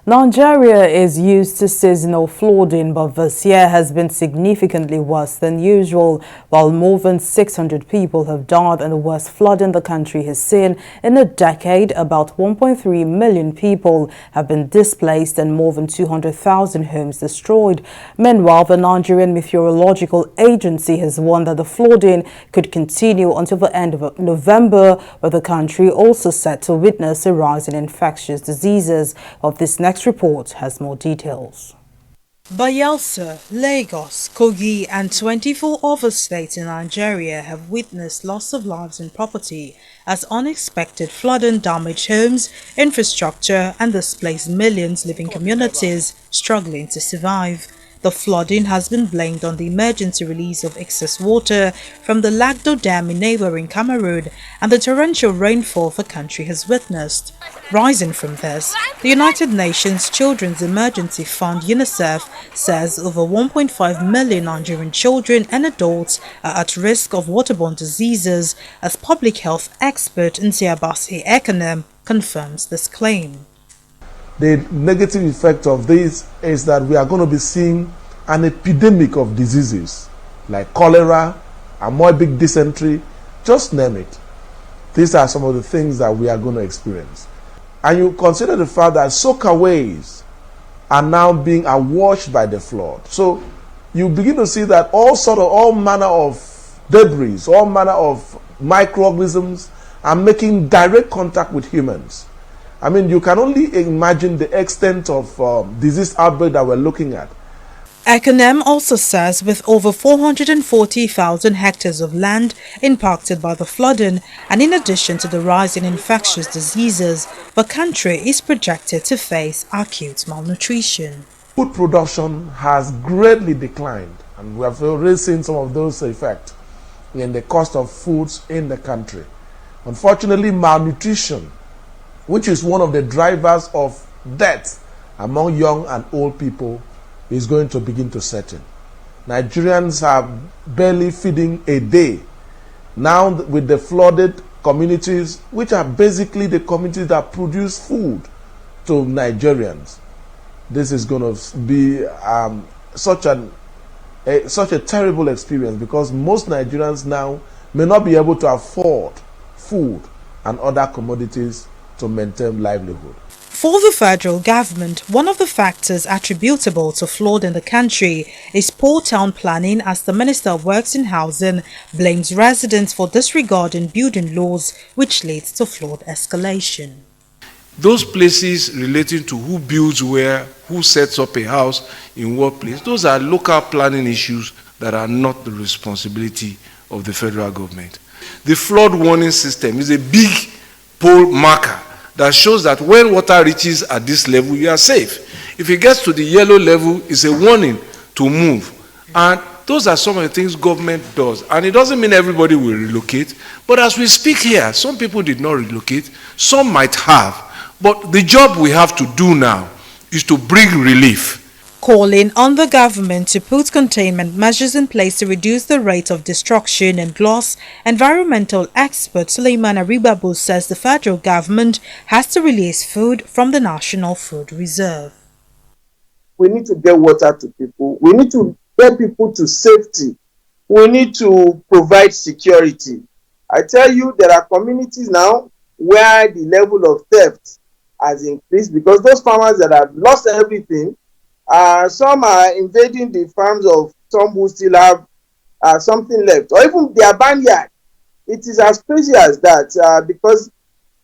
Nigeria is used to seasonal flooding, but this year has been significantly worse than usual, while more than 600 people have died in the worst flooding the country has seen in a decade. About 1.3 million people have been displaced and more than 200,000 homes destroyed. Meanwhile, the Nigerian Meteorological Agency has warned that the flooding could continue until the end of November, with the country also set to witness a rise in infectious diseases. Of this next report has more details. Bayelsa, Lagos, Kogi and 24 other states in Nigeria have witnessed loss of lives and property as unexpected flooding damaged homes, infrastructure and displaced millions living communities struggling to survive. The flooding has been blamed on the emergency release of excess water from the Lagdo Dam in neighboring Cameroon and the torrential rainfall the country has witnessed. Rising from this, the United Nations Children's Emergency Fund UNICEF says over 1.5 million Nigerian children and adults are at risk of waterborne diseases, as public health expert Nsiabasi Ekonem confirms this claim. The negative effect of this is that we are going to be seeing an epidemic of diseases like cholera, amoebic dysentery, just name it. These are some of the things that we are going to experience. And you consider the fact that soakaways are now being awashed by the flood. So you begin to see that all manner of debris, all manner of microorganisms are making direct contact with humans. I mean, you can only imagine the extent of disease outbreak that we're looking at. Ekonem also says with over 440,000 hectares of land impacted by the flooding, and in addition to the rise in infectious diseases, the country is projected to face acute malnutrition. Food production has greatly declined, and we have already seen some of those effects in the cost of foods in the country. Unfortunately, malnutrition, which is one of the drivers of death among young and old people, is going to begin to set in. Nigerians are barely feeding a day. Now with the flooded communities, which are basically the communities that produce food to Nigerians, this is going to be such a terrible experience, because most Nigerians now may not be able to afford food and other commodities to maintain livelihood. For the federal government, one of the factors attributable to flood in the country is poor town planning, as the Minister of Works and Housing blames residents for disregarding building laws, which leads to flood escalation. Those places relating to who builds where, who sets up a house in what place, those are local planning issues that are not the responsibility of the federal government. The flood warning system is a big pole marker that shows that when water reaches at this level, you are safe. If it gets to the yellow level, it's a warning to move. And those are some of the things government does. And it doesn't mean everybody will relocate. But as we speak here, some people did not relocate. Some might have. But the job we have to do now is to bring relief. Calling on the government to put containment measures in place to reduce the rate of destruction and loss, environmental expert Suleiman Aribabu says the federal government has to release food from the National Food Reserve. We need to get water to people. We need to get people to safety. We need to provide security. I tell you, there are communities now where the level of theft has increased, because those farmers that have lost everything, some are invading the farms of some who still have something left, or even their barnyard. It is as crazy as that, because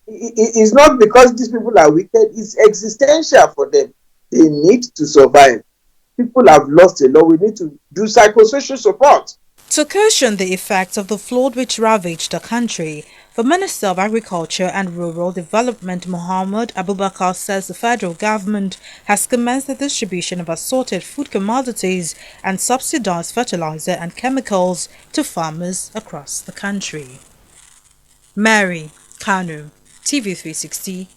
it's not because these people are wicked, it's existential for them. They need to survive. People have lost a lot. We need to do psychosocial support. To cushion the effects of the flood which ravaged the country, the Minister of Agriculture and Rural Development Muhammad Abubakar says the federal government has commenced the distribution of assorted food commodities and subsidized fertilizer and chemicals to farmers across the country. Mary Kanu, TV 360.